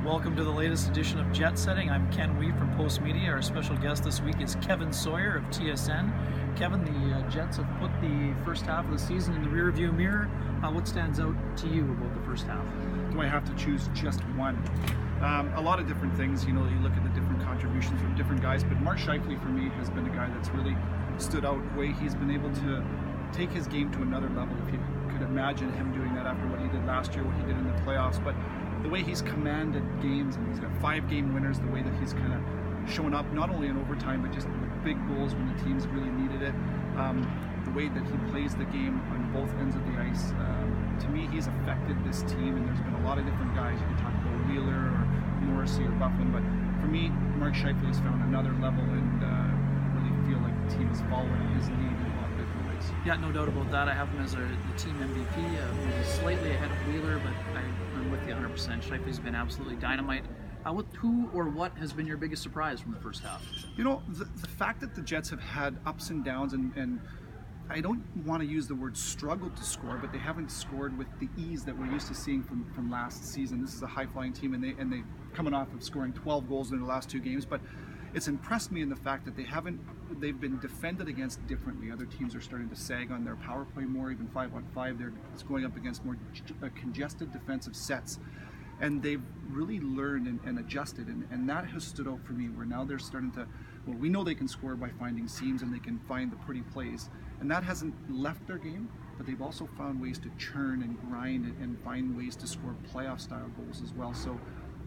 Welcome to the latest edition of Jet Setting. I'm Ken Weave from Post Media. Our special guest this week is Kevin Sawyer of TSN. Kevin, the Jets have put the first half of the season in the rearview mirror. What stands out to you about the first half? Do I have to choose just one? A lot of different things. You look at the different contributions from different guys, but Mark Scheifele for me has been a guy that's really stood out. The way he's been able to take his game to another level. If you could imagine him doing that after what he did last year, what he did in the playoffs, but the way he's commanded games, and he's got 5-game winners, the way that he's kind of shown up not only in overtime but just with big goals when the teams really needed it, the way that he plays the game on both ends of the ice, to me he's affected this team. And there's been a lot of different guys. You can talk about Wheeler or Morrissey or Bufflin, but for me Mark Scheifele has found another level, and really feel like the team is following his lead in a lot of different ways. Yeah, no doubt about that. I have him as the team MVP, maybe slightly ahead of Wheeler, but I'm with you 100%. Scheifele's been absolutely dynamite. Who or what has been your biggest surprise from the first half? The fact that the Jets have had ups and downs, and I don't want to use the word struggle to score, but they haven't scored with the ease that we're used to seeing from last season. This is a high-flying team, and they coming off of scoring 12 goals in the last 2 games, but it's impressed me in the fact that they've been defended against differently. Other teams are starting to sag on their power play more, even 5-on-5. It's going up against more congested defensive sets. And they've really learned and adjusted, and that has stood out for me, where now they're starting to, well, we know they can score by finding seams and they can find the pretty plays, and that hasn't left their game, but they've also found ways to churn and grind and find ways to score playoff style goals as well. So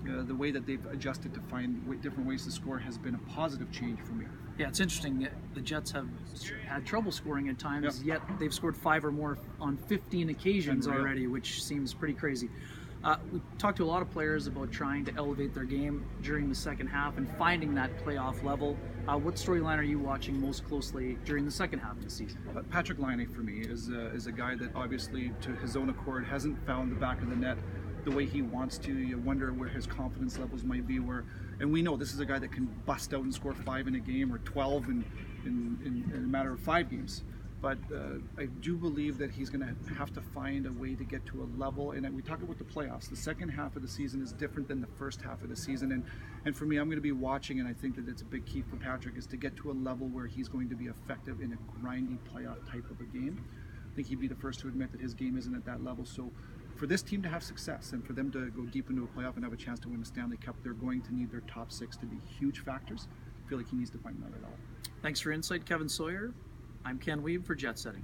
the way that they've adjusted to find different ways to score has been a positive change for me. Yeah, it's interesting. The Jets have had trouble scoring at times, yet they've scored 5 or more on 15 occasions already, which seems pretty crazy. We talked to a lot of players about trying to elevate their game during the second half and finding that playoff level. What storyline are you watching most closely during the second half of the season? Patrick Laine for me is a guy that obviously, to his own accord, hasn't found the back of the net the way he wants to. You wonder where his confidence levels might be. And we know this is a guy that can bust out and score 5 in a game or 12 in a matter of 5 games. But I do believe that he's going to have to find a way to get to a level. And we talk about the playoffs. The second half of the season is different than the first half of the season. And for me, I'm going to be watching, and I think that it's a big key for Patrick, is to get to a level where he's going to be effective in a grindy playoff type of a game. I think he'd be the first to admit that his game isn't at that level. So for this team to have success and for them to go deep into a playoff and have a chance to win the Stanley Cup, they're going to need their top 6 to be huge factors. I feel like he needs to find another level. Thanks for insight, Kevin Sawyer. I'm Ken Weave for Jet Setting.